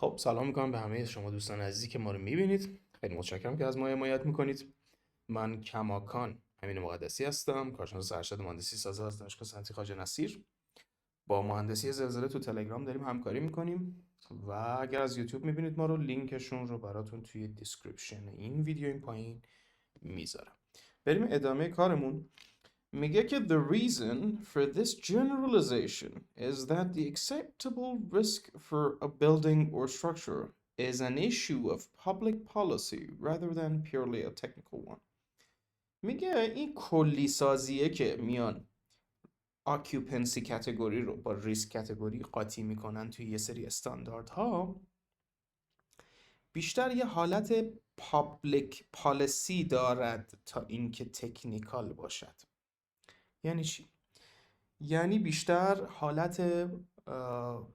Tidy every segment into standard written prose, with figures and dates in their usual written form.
خب سلام میکنم به همه شما دوستان عزیزی که ما رو میبینید. خیلی متشکرم که از ما حمایت میکنید. من کماکان امین مقدسی هستم، کارشناس ارشد مهندسی سازه از دانشگاه صنعتی خواجه نصیر. با مهندسی زلزله تو تلگرام داریم همکاری میکنیم و اگر از یوتیوب میبینید ما رو، لینکشون رو براتون توی دیسکریپشن این ویدیو این پایین میذارم. بریم ادامه کارمون. میگه که the reason for this generalization is that the acceptable risk for a building or structure is an issue of public policy rather than purely a technical one. میگه این کلی سازیه که میان occupancy کاتگوری رو با ریسک کاتگوری قاطی میکنن توی یه سری استانداردها، بیشتر یه حالت پابلیک پالیسی دارد تا اینکه تکنیکال باشد. یعنی چی؟ یعنی بیشتر حالت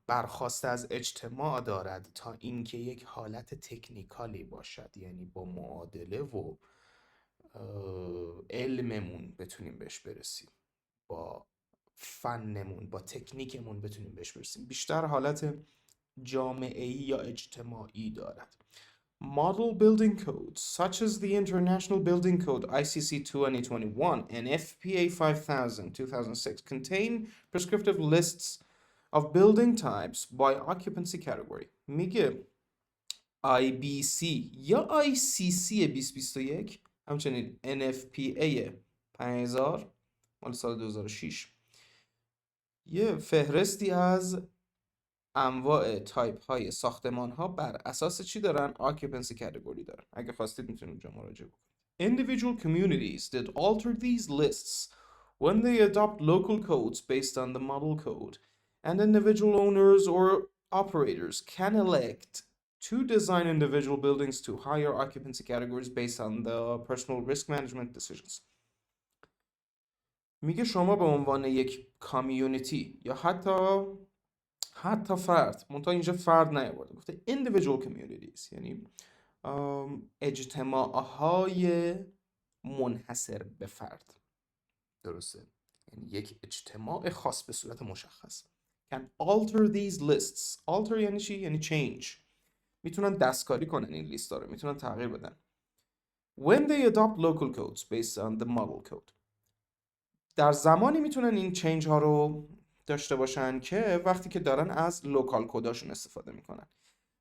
برخواسته از اجتماع دارد تا اینکه یک حالت تکنیکالی باشد، یعنی با معادله و علممون بتونیم بهش برسیم، با فنمون، با تکنیکمون بتونیم بهش برسیم. بیشتر حالت جامعه‌ای یا اجتماعی دارد. Model building codes such as the International Building Code ICC 2021 and FPA 5000 2006 contain prescriptive lists of building types by occupancy category. میگه IBC یا ICC 2021 همچنین NFPA 5000 مال سال 2006 یه فهرستی از انواع تایپ های ساختمان ها بر اساس چی دارن؟ occupancy category دارن. اگه خواستید میتونید اونجا مراجعه بکنید. Individual communities did alter these lists when they adopt local codes based on the model code, and individual owners or operators can elect to design individual buildings to higher occupancy categories based on the personal risk management decisions. میگه شما به عنوان یک کامیونیتی یا حتی فرد، منتها اینجا فرد نیاورده، گفته individual communities، یعنی اجتماعهای منحصر به فرد. درسته؟ یعنی یک اجتماع خاص به صورت مشخص. can alter these lists. alter یعنی چی؟ یعنی change. میتونن دستکاری کنن این لیست ها رو، میتونن تغییر بدن. when they adopt local codes based on the model code. در زمانی میتونن این چینج ها رو داشته باشن که وقتی که دارن از لوکال کداشون استفاده میکنن.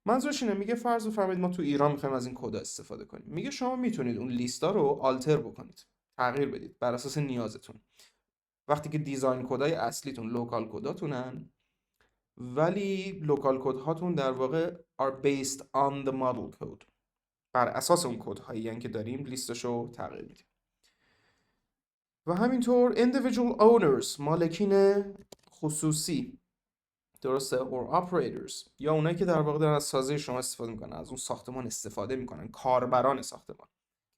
منظورش اینه، میگه فرض بفرمایید ما تو ایران میخوایم از این کدا استفاده کنیم. میگه شما میتونید اون لیستا رو آلتر بکنید، تغییر بدید بر اساس نیازتون. وقتی که دیزاین کدای اصلیتون لوکال کداتونن، ولی لوکال کد هاتون در واقع are based on the model code. بر اساس اون کد هایی که داریم لیستشو تغییر میدیم. و همینطور individual owners، مالکین خصوصی، درسته، or operators، یا اونایی که در واقع دارن از سازه شما استفاده میکنن، از اون ساختمان استفاده میکنن، کاربران ساختمان،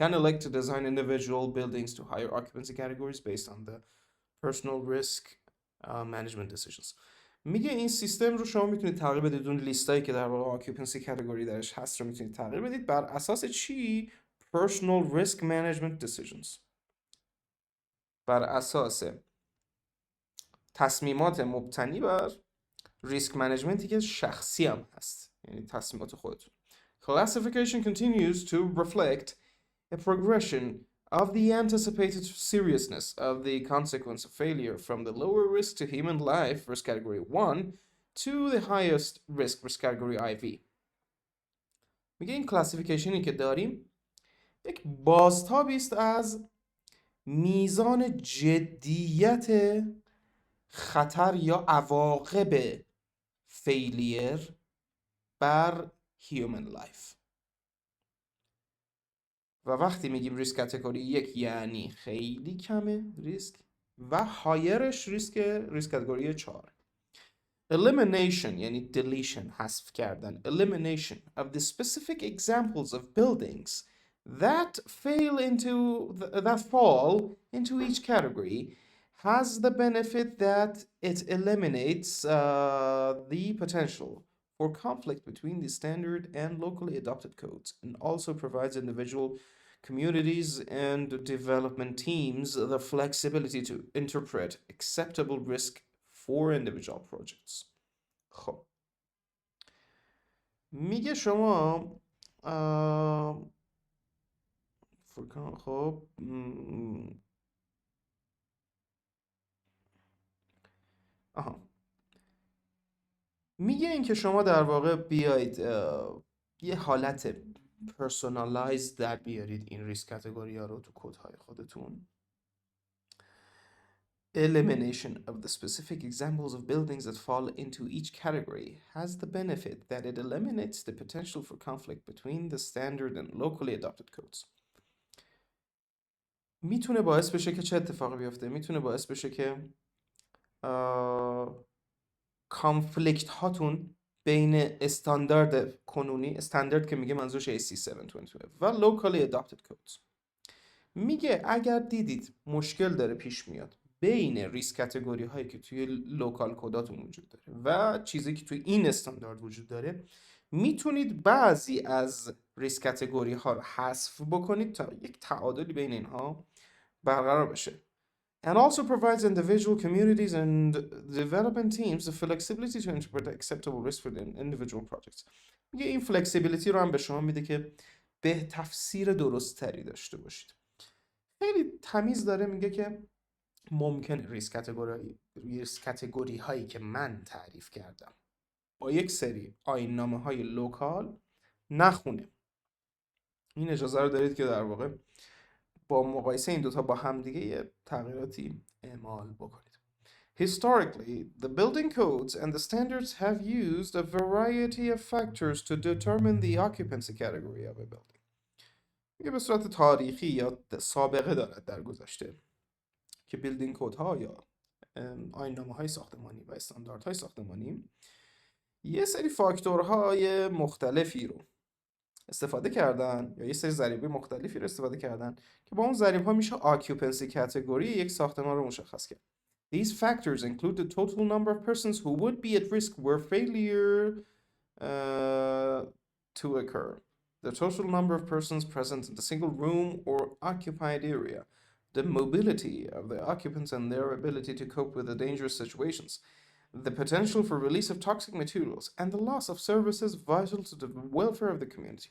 can elect to design individual buildings to higher occupancy categories based on the personal risk management decisions. میگه این سیستم رو شما میتونید تغییر بدید، اون لیستایی که در واقع occupancy category درش هست رو میتونید تغییر بدید بر اساس چی؟ personal risk management decisions. بر اساس تصمیمات مبتنی بر ریسک منیجمنتی که شخصی هم هست، یعنی تصمیمات خودتون. Classification continues to reflect a progression of the anticipated seriousness of the consequence of failure from the lower risk to human life risk category 1 to the highest risk category IV. میگه این کلاسیفیکیشنی که داریم یک بازتابی است از میزان جدیت خطر یا عواقب فیلیر بر هیومن لایف. و وقتی میگیم ریسک کاتگوری 1 یعنی خیلی کمه ریسک و هایرش ریسک کاتگوری 4. elimination یعنی deletion، حذف کردن، elimination of the specific examples of buildings that fall into each category has the benefit that it eliminates the potential for conflict between the standard and locally adopted codes, and also provides individual communities and development teams the flexibility to interpret acceptable risk for individual projects. خب میگه شما خب آها میگه این که شما در واقع بیاید یه حالت پرسونالایز در بیارید این ریسک کاتگوری ها رو تو کدهای خودتون. Elimination of the specific examples of buildings that fall into each category has the benefit that it eliminates the potential for conflict between the standard and locally adopted codes. میتونه باعث بشه که چه اتفاقی بیفته؟ میتونه باعث بشه که کانفلیکت هاتون بین استاندارد کنونی، استاندارد که میگه منظورش ASCE 722 و locally adopted codes. میگه اگر دیدید مشکل داره پیش میاد بین ریسک کاتگوری هایی که توی لوکال کداتون وجود داره و چیزی که توی این استاندارد وجود داره، میتونید بعضی از ریسک کاتگوری ها رو حذف بکنید تا یک تعادلی بین اینها برقرار بشه. And also provides individual communities and development teams the flexibility to interpret acceptable risk for the individual projects. میگه این فلکسیبیلیتی رو هم به شما میده که به تفسیر درست تری داشته باشید. خیلی تمیز داره میگه که ممکنه ریسک کاتگوری هایی که من تعریف کردم با یک سری آیین نامه های لوکال نخونه. این اجازه رو دارید که در واقع با مقایسه این دوتا با هم دیگه یه تغییراتی اعمال بکنید. Historically, the building codes and the standards have used a variety of factors to determine the occupancy category of a building. میگه به صورت تاریخی یا سابقه دارد در گذشته که بیلدینگ کدها یا آیین‌نامه‌های ساختمانی و استانداردهای ساختمانی یه سری فاکتورهای مختلفی رو استفاده کردن یا یه سری ضریب‌های مختلفی رو استفاده کردن که با اون ضریب‌ها میشه occupancy category یک ساختمان رو مشخص کرد. These factors include the total number of persons who would be at risk were failure to occur, the total number of persons present in the single room or occupied area, the mobility of the occupants and their ability to cope with the dangerous situations, the potential for release of toxic materials, and the loss of services vital to the welfare of the community.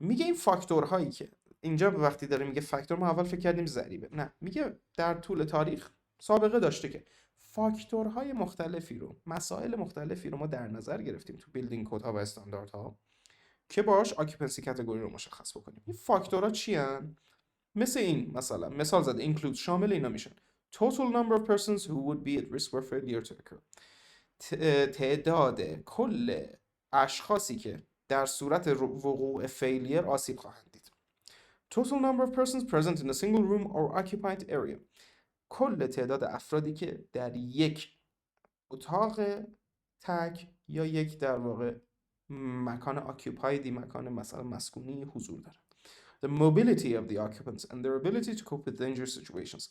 میگه این فاکتورهایی که اینجا وقتی داره میگه فاکتور، ما اول فکر کردیم ضریبه، نه، میگه در طول تاریخ سابقه داشته که فاکتورهای مختلفی رو، مسائل مختلفی رو ما در نظر گرفتیم تو بیلدینگ کدها و استانداردها که باش occupancy کاتگوری رو مشخص بکنیم. این فاکتورها چی هن؟ مثل این مثلا مثال زده include، شامل اینا میشن total number of persons who would be at risk for failure to occur، تعداد کل اشخاصی که در صورت وقوع فیلیر آسیب خواهند دید. Total number of persons present in a single room or occupied area، کل تعداد افرادی که در یک اتاق تک یا یک در واقع مکان occupied، مکان مثلا مسکونی حضور دارند. The mobility of the occupants and their ability to cope with dangerous situations.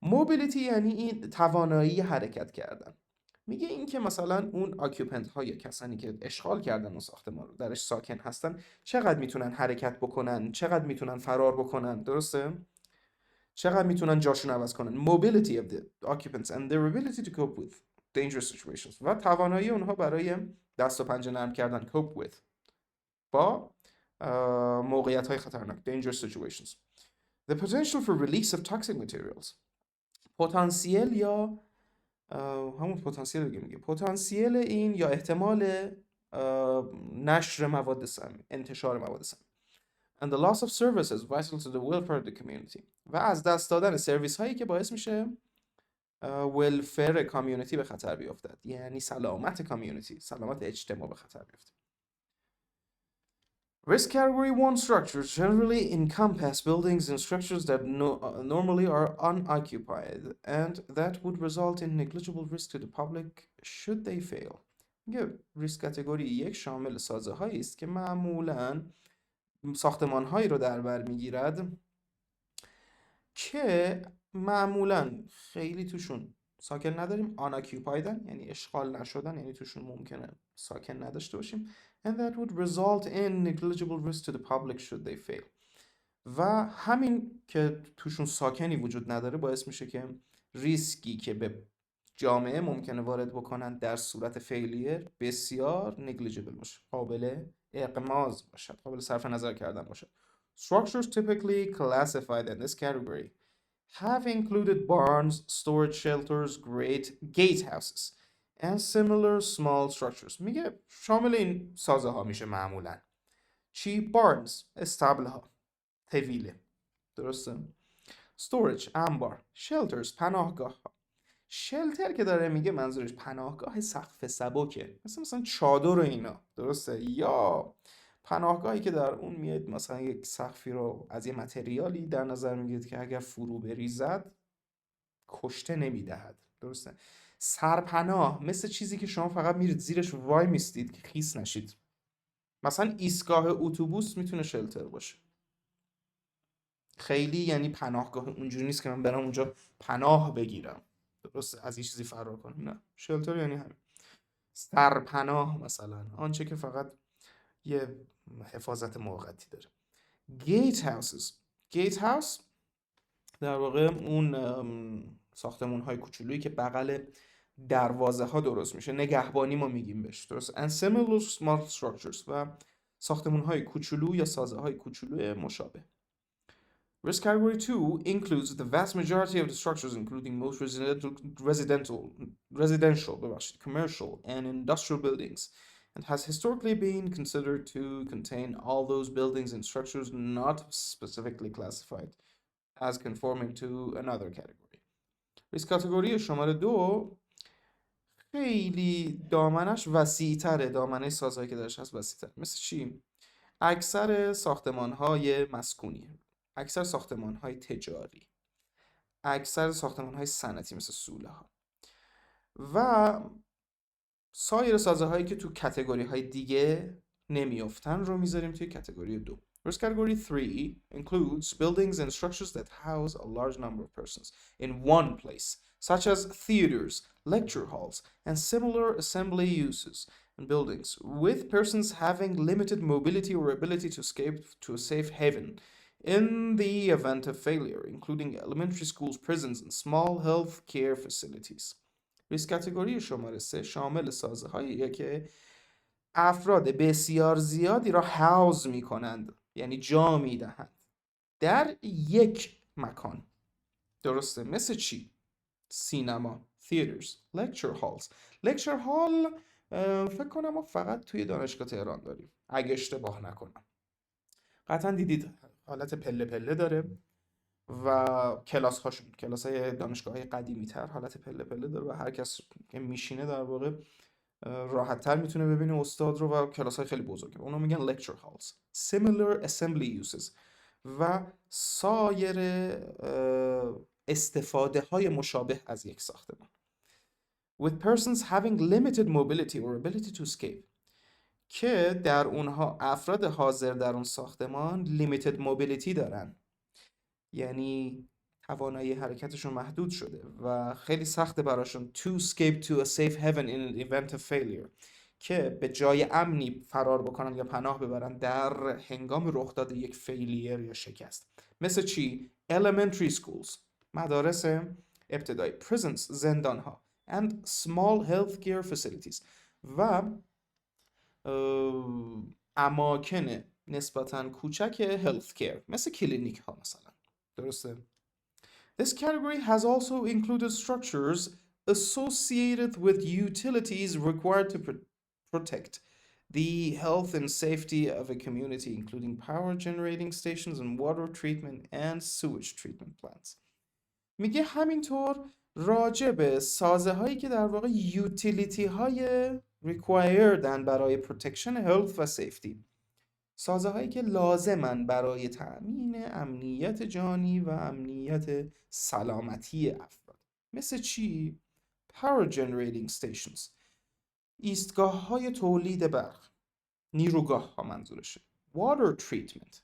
mobility یعنی این توانایی حرکت کردن. میگه این که مثلا اون آکیوپنت ها یا کسانی که اشغال کردن اون ساختمان رو درش ساکن هستن چقدر میتونن حرکت بکنن، چقدر میتونن فرار بکنن، درسته؟ چقدر میتونن جاشون عوض کنن. mobility of the occupants and their ability to cope with dangerous situations و توانایی اونها برای دست و پنجه نرم کردن، cope with، با موقعیت های خطرناک، dangerous situations. The potential for release of toxic materials، پتانسیل یا همون پتانسیل دیگه میگه، پتانسیل این یا احتمال نشر مواد سمی، انتشار مواد سمی. And the loss of services vital to the welfare of the community، و از دست دادن سرویس هایی که باعث میشه welfare کامیونیتی به خطر بیفتد، یعنی سلامت کامیونیتی، سلامت اجتماع به خطر بیفتد. Risk Category 1 structures generally encompass buildings and structures that normally are unoccupied and that would result in negligible risk to the public should they fail. میگه ریسک کاتگوری یک شامل سازه هایی است که معمولاً ساختمان هایی رو در بر میگیرد که معمولاً خیلی توشون ساکن نداریم، unoccupied، یعنی اشغال نشدن، یعنی توشون ممکنه ساکن نداشته باشیم. And that would result in negligible risk to the public should they fail. و همین که توشون ساکنی وجود نداره باعث میشه که ریسکی که به جامعه ممکنه وارد بکنن در صورت فیلیر بسیار نگلیجیبل باشه، قابل اغماض باشد، قابل صرف نظر کردن باشد. Structures typically classified in this category have included barns, storage shelters, gatehouses and similar small structures. میگه شامل این سازه ها میشه معمولا چی؟ barns، استبل ها، طویله، درسته؟ storage، انبار، shelters، پناهگاه ها. شلتر که داره میگه منظورش پناهگاه سقف سبکه، مثلا چادر و اینا، درسته؟ یا پناهگاهی که در اون میاد مثلا یک سقفی رو از یه متریالی در نظر میگیرید که اگر فرو بریزد کشته نمیدهد، درسته؟ سرپناه مثل چیزی که شما فقط میرید زیرش وای میستید که خیس نشید. مثلا ایستگاه اتوبوس میتونه شلتر باشه. خیلی یعنی پناهگاه اونجوری نیست که من برم اونجا پناه بگیرم، درسته، از یه چیزی فرار کنم، نه. شلتر یعنی همین، سرپناه، مثلا آنچه که فقط یه حفاظت موقتی داره. گیت هاوسز، گیت هاوس در واقع اون ساختمون های کوچولویی که بغل دروازه ها درست میشه، نگهبانی ما میگیم بهش، درست؟ and similar small structures و ساختمون های کوچولو یا سازه های کوچولو مشابه. Risk category 2 includes the vast majority of the structures, including most residential, commercial, and industrial buildings, and has historically been considered to contain all those buildings and structures not specifically classified as conforming to another category. Risk category شماره 2 خیلی دامنش وسیع‌تره، دامنه سازهایی که درش هست وسیع‌تر. مثل چی؟ اکثر ساختمان‌های مسکونی، اکثر ساختمان‌های تجاری، اکثر ساختمان‌های صنعتی مثل سوله ها و سایر سازه‌هایی که تو کاتگوری‌های دیگه نمیافتن رو میذاریم توی کاتگوری 2. Risk category 3 includes buildings and structures that house a large number of persons in one place, such as theaters, lecture halls, and similar assembly uses and buildings, with persons having limited mobility or ability to escape to a safe haven in the event of failure, including elementary schools, prisons, and small health care facilities. ریسک کاتگوری شماره 3 شامل سازه هاییه که افراد بسیار زیادی را هاوز می کنند، یعنی جا می دهند در یک مکان، درسته؟ مثل چی؟ سینما، theaters، lecture halls. lecture hall فکر کنم ما فقط توی دانشگاه تهران داریم اگه اشتباه نکنم. قطعا دیدید حالت پله پله داره و کلاس هاشون، کلاس های دانشگاه های قدیمی تر حالت پله پله داره و هر کس که میشینه در واقع راحت تر میتونه ببینه استاد رو و کلاس های خیلی بزرگه، اونا میگن lecture halls. Similar assembly uses و سایر استفاده های مشابه از یک ساختمان. With persons having limited mobility or ability to escape که در اونها افراد حاضر در اون ساختمان limited mobility دارن، یعنی توانایی حرکتشون محدود شده و خیلی سخته براشون to escape to a safe haven in an event of failure که به جای امنی فرار بکنن یا پناه ببرن در هنگام رخ داده یک فیلیر یا شکست. مثل چی؟ elementary schools، مدارس ابتدایی، prisons، زندان ها، and small healthcare facilities و اماکن نسبتاً کوچک healthcare مثل کلینیک ها مثلا، درسته؟ This category has also included structures associated with utilities required to protect the health and safety of a community, including power generating stations and water treatment and sewage treatment plants. میگه همینطور راجع به سازه هایی که در واقع یوتیلیتی های required برای protection health و safety، سازه هایی که لازمن برای تأمین امنیت جانی و امنیت سلامتی افراد. مثل چی؟ Power generating stations، ایستگاه های تولید برق، نیروگاه ها منظورشه. Water treatment،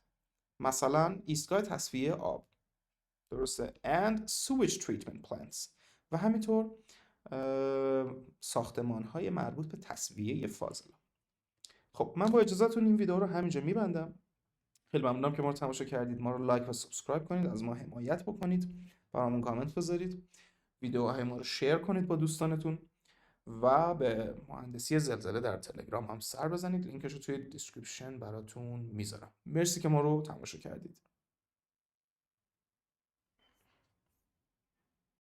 مثلا ایستگاه تصفیه آب، درسته؟ And sewage treatment plants و همینطور ساختمان های مربوط به تصفیه فاضلاب. خب من با اجازهتون این ویدیو رو همینجا میبندم. خیلی ممنونم که ما رو تماشا کردید. ما رو لایک و سابسکرایب کنید، از ما حمایت بکنید، برامون کامنت بذارید. ویدیوهای ما رو شیر کنید با دوستانتون و به مهندسی زلزله در تلگرام هم سر بزنید. لینکش رو توی دیسکریپشن براتون میذارم. مرسی که ما رو تماشا کردید.